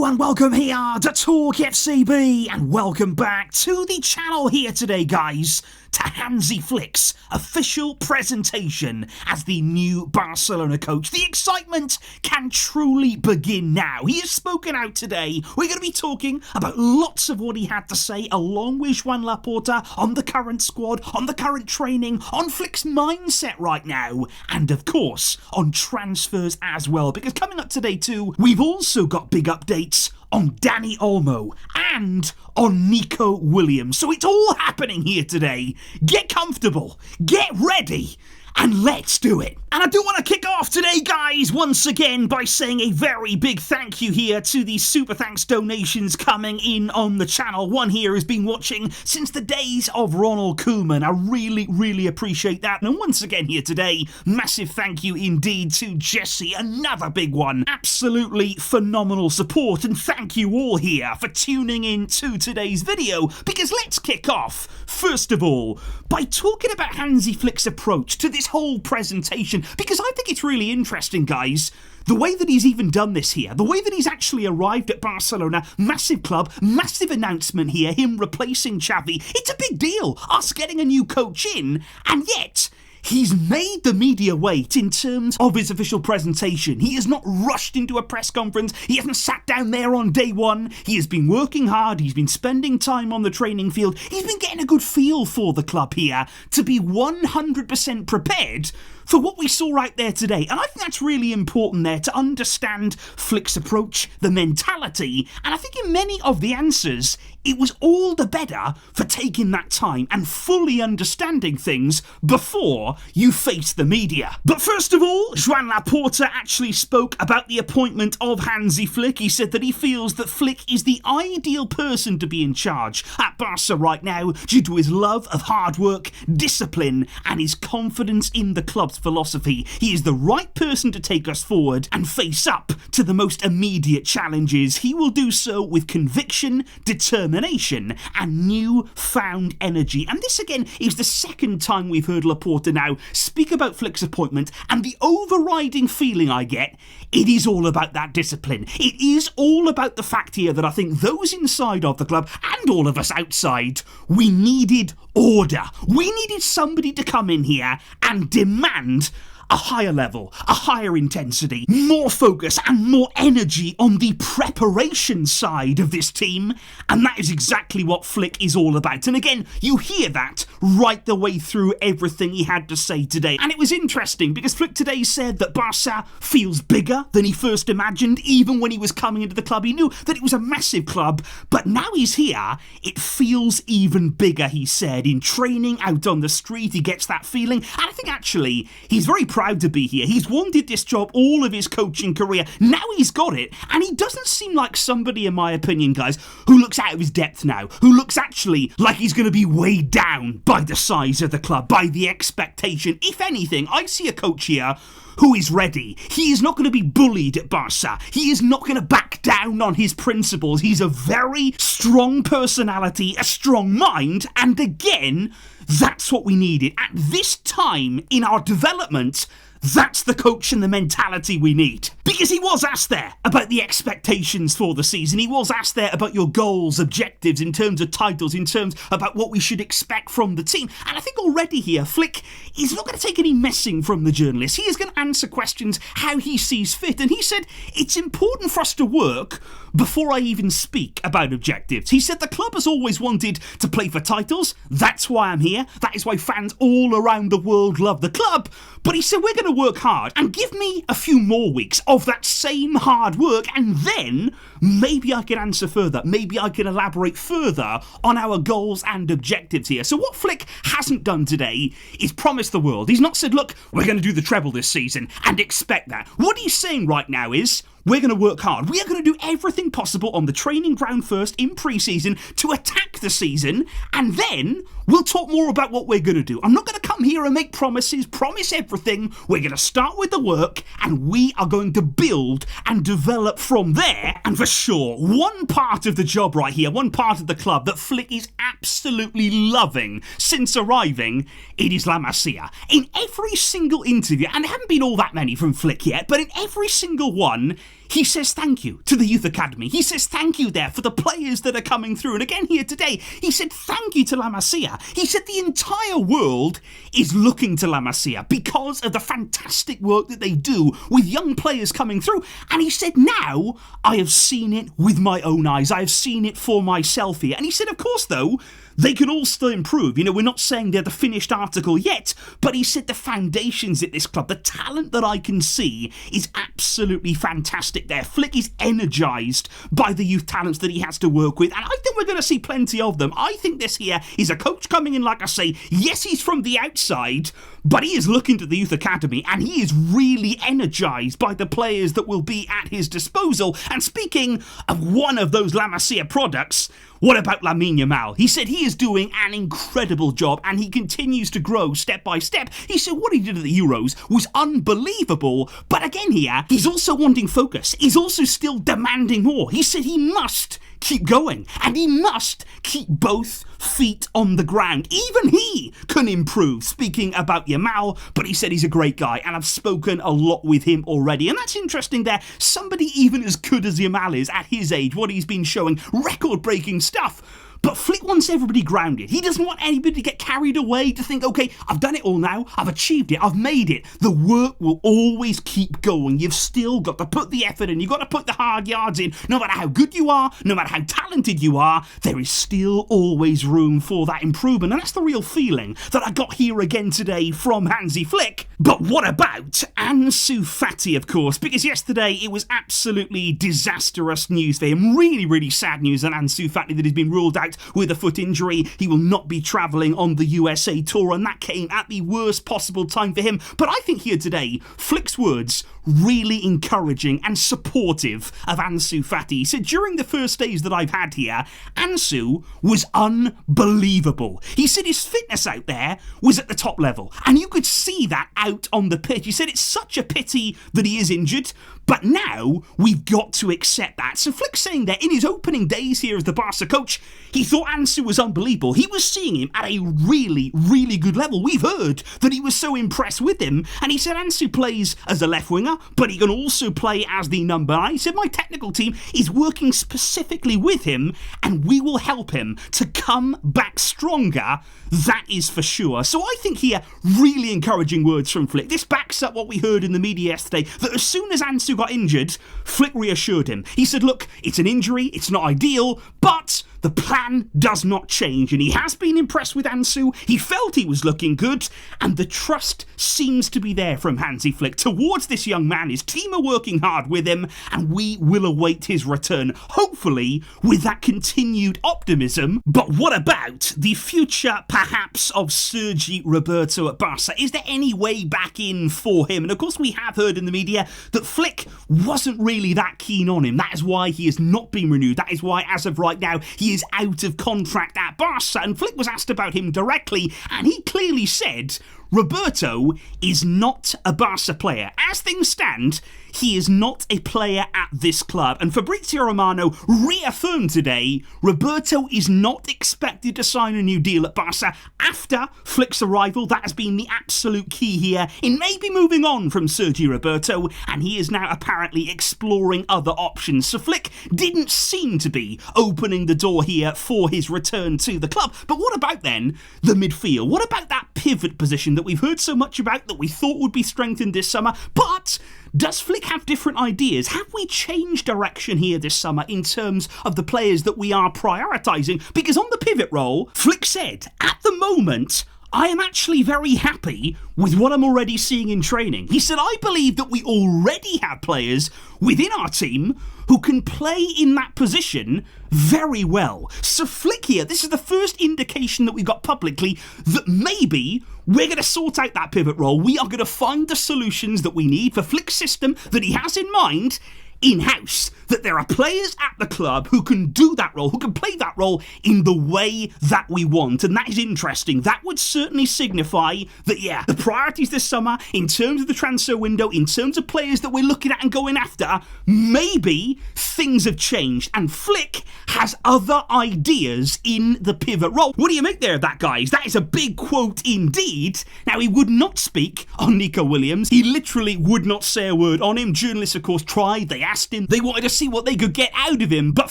and welcome here to TalkFCB, and welcome back to the channel here today, guys, to Hansi Flick's official presentation as the new Barcelona coach. The excitement can truly begin now. He has spoken out today. We're going to be talking about lots of what he had to say, along with Joan Laporta, on the current squad, on the current training, on Flick's mindset right now, and of course, on transfers as well. Because coming up today too, we've also got big updates on Dani Olmo and on Nico Williams. So it's all happening here today. Get comfortable, get ready, and let's do it. And I do want to kick off today, guys, once again by saying a very big thank you here to the super thanks donations coming in on the channel. One here has been watching since the days of Ronald Koeman. I really appreciate that. And once again here today, massive thank you indeed to Jesse, another big one. Absolutely phenomenal support, and thank you all here for tuning in to today's video, because let's kick off, first of all, by talking about Hansi Flick's approach to this whole presentation, because I think it's really interesting, guys, the way that he's even done this here, the way that he's actually arrived at Barcelona, massive club, massive announcement here, him replacing Xavi. It's a big deal, us getting a new coach in, and yet he's made the media wait in terms of his official presentation. He has not rushed into a press conference. He hasn't sat down there on day one. He has been working hard. He's been spending time on the training field. He's been getting a good feel for the club here to be 100% prepared for what we saw right there today. And I think that's really important there, to understand Flick's approach, the mentality, and I think in many of the answers, it was all the better for taking that time and fully understanding things before you face the media. But first of all, Joan Laporta actually spoke about the appointment of Hansi Flick. He said that he feels that Flick is the ideal person to be in charge at Barca right now due to his love of hard work, discipline, and his confidence in the club's philosophy. He is the right person to take us forward and face up to the most immediate challenges. He will do so with conviction, determination, and newfound energy. And this again is the second time we've heard Laporta now speak about Flick's appointment, and the overriding feeling I get, it is all about that discipline. It is all about the fact here that I think those inside of the club and all of us outside, we needed order. We needed somebody to come in here and demand a higher level, a higher intensity, more focus and more energy on the preparation side of this team, and that is exactly what Flick is all about. And again, you hear that right the way through everything he had to say today. And it was interesting because Flick today said that Barca feels bigger than he first imagined. Even when he was coming into the club, he knew that it was a massive club, but now he's here, it feels even bigger, he said. In training, out on the street, he gets that feeling, and I think actually he's very proud to be here. He's wanted this job all of his coaching career. Now he's got it, and he doesn't seem like somebody, in my opinion, guys, who looks out of his depth now, who looks actually like he's going to be weighed down by the size of the club, by the expectation. If anything, I see a coach here who is ready. He is not going to be bullied at Barca. He is not going to back down on his principles. He's a very strong personality, a strong mind, and again, that's what we needed. At this time in our development, that's the coach and the mentality we need. Because he was asked there about the expectations for the season. He was asked there about your goals, objectives, in terms of titles, in terms about what we should expect from the team. And I think already here, Flick is not going to take any messing from the journalists. He is going to answer questions how he sees fit. And he said, it's important for us to work before I even speak about objectives. He said the club has always wanted to play for titles. That's why I'm here. That is why fans all around the world love the club. But he said, we're going to work hard and give me a few more weeks of that same hard work, and then maybe I can answer further. Maybe I can elaborate further on our goals and objectives here. So what Flick hasn't done today is promise the world. He's not said, look, we're going to do the treble this season and expect that. What he's saying right now is, we're going to work hard. We are going to do everything possible on the training ground first in pre-season to attack the season, and then we'll talk more about what we're going to do. I'm not going to come here and make promises, promise everything. We're going to start with the work, and we are going to build and develop from there. And for sure, one part of the job right here, one part of the club that Flick is absolutely loving since arriving, it is La Masia. In every single interview, and there haven't been all that many from Flick yet, but in every single one, he says thank you to the youth academy. He says thank you there for the players that are coming through. And again here today, he said thank you to La Masia. He said the entire world is looking to La Masia because of the fantastic work that they do with young players coming through. And he said, now I have seen it with my own eyes. I have seen it for myself here. And he said, of course, though, they can all still improve. You know, we're not saying they're the finished article yet, but he said the foundations at this club, the talent that I can see is absolutely fantastic there. Flick is energised by the youth talents that he has to work with, and I think we're going to see plenty of them. I think this here is a coach coming in, like I say, yes, he's from the outside, but he is looking to the youth academy, and he is really energised by the players that will be at his disposal. And speaking of one of those La Masia products, what about Lamine Yamal? He said he is doing an incredible job and he continues to grow step by step. He said what he did at the Euros was unbelievable, but again here, he's also wanting focus. He's also still demanding more. He said he must keep going and he must keep both feet on the ground. Even he can improve, speaking about Yamal, but he said he's a great guy and I've spoken a lot with him already. And that's interesting there. Somebody even as good as Yamal is at his age, what he's been showing, record-breaking stuff. But Flick wants everybody grounded. He doesn't want anybody to get carried away, to think, okay, I've done it all now, I've achieved it, I've made it. The work will always keep going. You've still got to put the effort in, you've got to put the hard yards in. No matter how good you are, no matter how talented you are, there is still always room for that improvement. And that's the real feeling that I got here again today from Hansi Flick. But what about Ansu Fati, of course? Because yesterday it was absolutely disastrous news for him. Really, really sad news on Ansu Fati that he's been ruled out with a foot injury. He will not be travelling on the USA tour, and that came at the worst possible time for him. But I think here today, Flick's words really encouraging and supportive of Ansu Fati. He said, during the first days that I've had here, Ansu was unbelievable. He said his fitness out there was at the top level, and you could see that out on the pitch. He said it's such a pity that he is injured, but now we've got to accept that. So Flick's saying that in his opening days here as the Barca coach, he thought Ansu was unbelievable. He was seeing him at a really, really good level. We've heard that he was so impressed with him, and he said Ansu plays as a left winger, but he can also play as the number 9. He said my technical team is working specifically with him, and we will help him to come back stronger. That is for sure. So I think here, really encouraging words from Flick. This backs up what we heard in the media yesterday, that as soon as Ansu got injured, Flick reassured him. He said, look, it's an injury, it's not ideal, but the plan does not change, and he has been impressed with Ansu. He felt he was looking good, and the trust seems to be there from Hansi Flick towards this young man. His team are working hard with him, and we will await his return, hopefully with that continued optimism. But what about the future, perhaps, of Sergi Roberto at Barca? Is there any way back in for him? And of course we have heard in the media that Flick wasn't really that keen on him. That is why he has not been renewed. That is why, as of right now, he is out of contract at Barca. And Flick was asked about him directly, and he clearly said Roberto is not a Barca player. As things stand, he is not a player at this club. And Fabrizio Romano reaffirmed today Roberto is not expected to sign a new deal at Barca after Flick's arrival. That has been the absolute key here in maybe moving on from Sergi Roberto, and he is now apparently exploring other options. So Flick didn't seem to be opening the door here for his return to the club. But what about then the midfield? What about that pivot position that we've heard so much about, that we thought would be strengthened this summer? But does Flick have different ideas? Have we changed direction here this summer in terms of the players that we are prioritising? Because on the pivot role, Flick said, at the moment, I am actually very happy with what I'm already seeing in training. He said, I believe that we already have players within our team who can play in that position very well. So Flick here, this is the first indication that we've got publicly that maybe we're going to sort out that pivot role. We are going to find the solutions that we need for Flick's system that he has in mind. in-house, that there are players at the club who can do that role, who can play that role in the way that we want. And that is interesting. That would certainly signify that, yeah, the priorities this summer, in terms of the transfer window, in terms of players that we're looking at and going after, maybe things have changed. And Flick has other ideas in the pivot role. What do you make there of that, guys? That is a big quote indeed. Now, he would not speak on Nico Williams. He literally would not say a word on him. Journalists, of course, tried. They asked him. They wanted to see what they could get out of him. But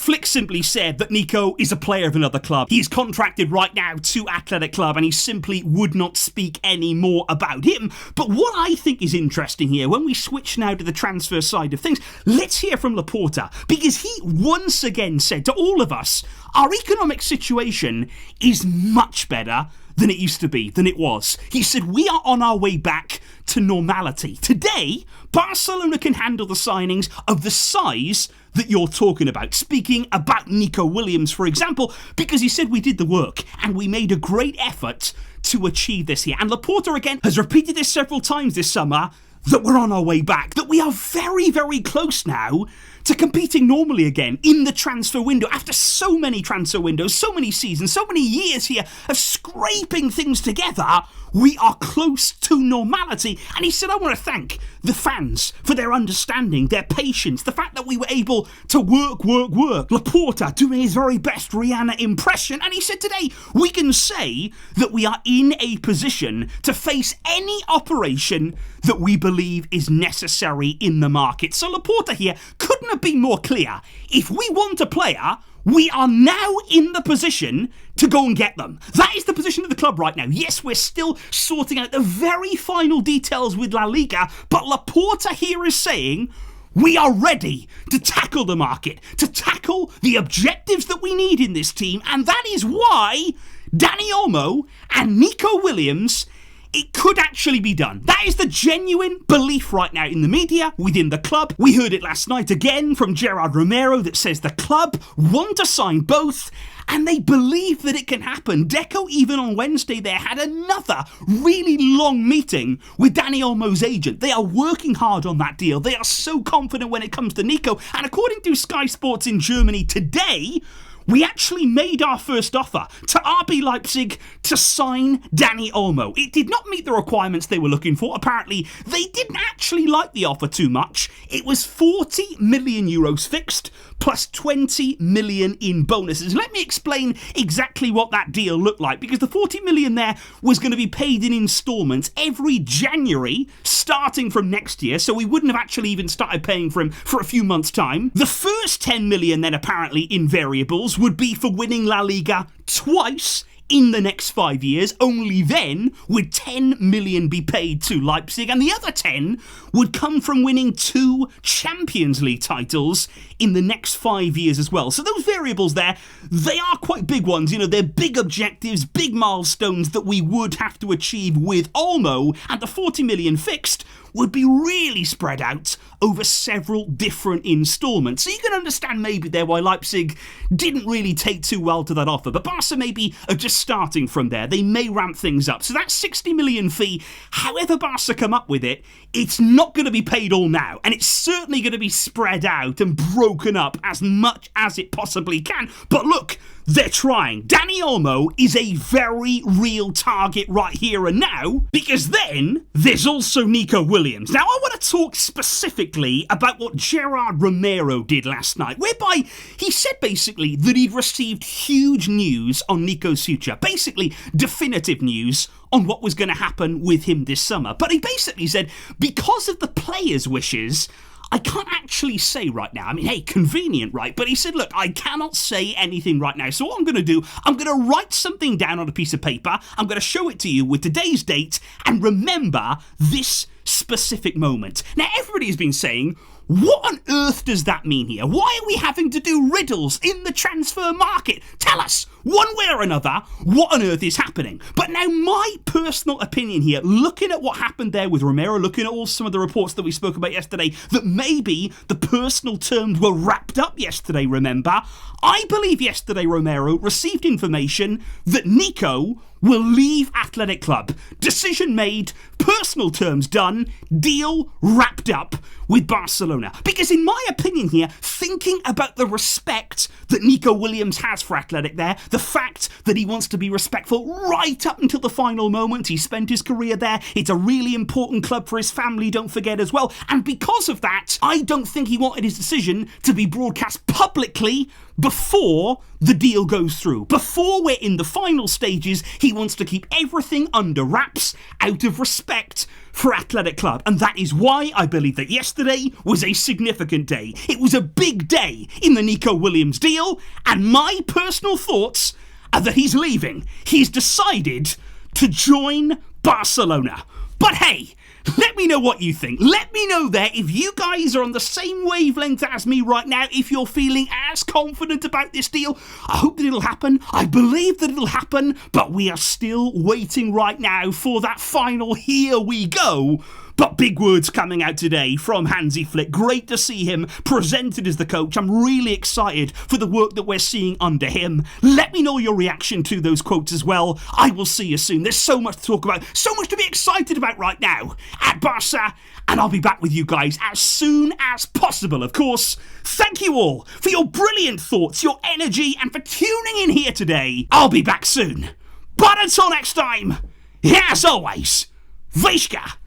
Flick simply said that Nico is a player of another club. He's contracted right now to Athletic Club, and he simply would not speak any more about him. But what I think is interesting here, when we switch now to the transfer side of things, let's hear from Laporta, because he once again said to all of us, our economic situation is much better than it used to be, than it was. He said, we are on our way back to normality. Today, Barcelona can handle the signings of the size that you're talking about. Speaking about Nico Williams, for example, because he said we did the work and we made a great effort to achieve this here. And Laporta, again, has repeated this several times this summer, that we're on our way back, that we are very, very close now to competing normally again in the transfer window after so many transfer windows, so many seasons, so many years here of scraping things together. We are close to normality. And he said, I want to thank the fans for their understanding, their patience, the fact that we were able to work. Laporta doing his very best Rihanna impression. And he said today, we can say that we are in a position to face any operation that we believe is necessary in the market. So Laporta here couldn't have been more clear. If we want a player, we are now in the position to go and get them. That is the position of the club right now. Yes, we're still sorting out the very final details with La Liga, but Laporta here is saying we are ready to tackle the market, to tackle the objectives that we need in this team, and that is why Dani Olmo and Nico Williams, it could actually be done. That is the genuine belief right now in the media, within the club. We heard it last night again from Gerard Romero that says the club want to sign both and they believe that it can happen. Deco, even on Wednesday there, had another really long meeting with Dani Olmo's agent. They are working hard on that deal. They are so confident when it comes to Nico. And according to Sky Sports in Germany today, we actually made our first offer to RB Leipzig to sign Dani Olmo. It did not meet the requirements they were looking for. Apparently, they didn't actually like the offer too much. It was 40 million euros fixed, plus 20 million in bonuses. Let me explain exactly what that deal looked like, because the 40 million there was going to be paid in installments every January, starting from next year, so we wouldn't have actually even started paying for him for a few months' time. The first 10 million then, apparently, in variables, would be for winning La Liga twice in the next 5 years. Only then would 10 million be paid to Leipzig, and the other 10 would come from winning 2 Champions League titles in the next 5 years as well. So those variables there, they are quite big ones. You know, they're big objectives, big milestones that we would have to achieve with Olmo, and the 40 million fixed would be really spread out over several different installments. So you can understand maybe there why Leipzig didn't really take too well to that offer. But Barca maybe are just starting from there. They may ramp things up. So that 60 million fee, however Barca come up with it, it's not going to be paid all now. And it's certainly going to be spread out and broken up as much as it possibly can. But look, they're trying. Dani Olmo is a very real target right here and now, because then there's also Nico Williams. Now, I want to talk specifically about what Gerard Romero did last night, whereby he said basically that he'd received huge news on Nico's future, basically definitive news on what was going to happen with him this summer. But he basically said, because of the players' wishes, I can't actually say right now. I mean, hey, convenient, right? But he said, look, I cannot say anything right now. So what I'm going to do, I'm going to write something down on a piece of paper. I'm going to show it to you with today's date and remember this specific moment. Now, everybody has been saying, what on earth does that mean here? Why are we having to do riddles in the transfer market? Tell us, one way or another, what on earth is happening? But now my personal opinion here, looking at what happened there with Romero, looking at all some of the reports that we spoke about yesterday, that maybe the personal terms were wrapped up yesterday, remember? I believe yesterday Romero received information that Nico will leave Athletic Club. Decision made, personal terms done, deal wrapped up with Barcelona. Because in my opinion here, thinking about the respect that Nico Williams has for Athletic there, the fact that he wants to be respectful right up until the final moment, he spent his career there, it's a really important club for his family, don't forget as well, and because of that, I don't think he wanted his decision to be broadcast publicly before the deal goes through. Before we're in the final stages, he wants to keep everything under wraps out of respect for Athletic Club. And that is why I believe that yesterday was a significant day. It was a big day in the Nico Williams deal, and my personal thoughts are that he's leaving. He's decided to join Barcelona. But hey, let me know what you think. Let me know there if you guys are on the same wavelength as me right now, if you're feeling as confident about this deal. I hope that it'll happen. I believe that it'll happen, but we are still waiting right now for that final here we go. But big words coming out today from Hansi Flick. Great to see him presented as the coach. I'm really excited for the work that we're seeing under him. Let me know your reaction to those quotes as well. I will see you soon. There's so much to talk about, so much to be excited about right now at Barca, and I'll be back with you guys as soon as possible, of course. Thank you all for your brilliant thoughts, your energy, and for tuning in here today. I'll be back soon. But until next time, as always, Vishka!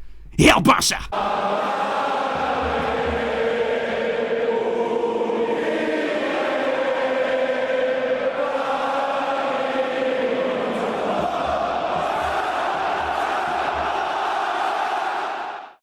El Barça!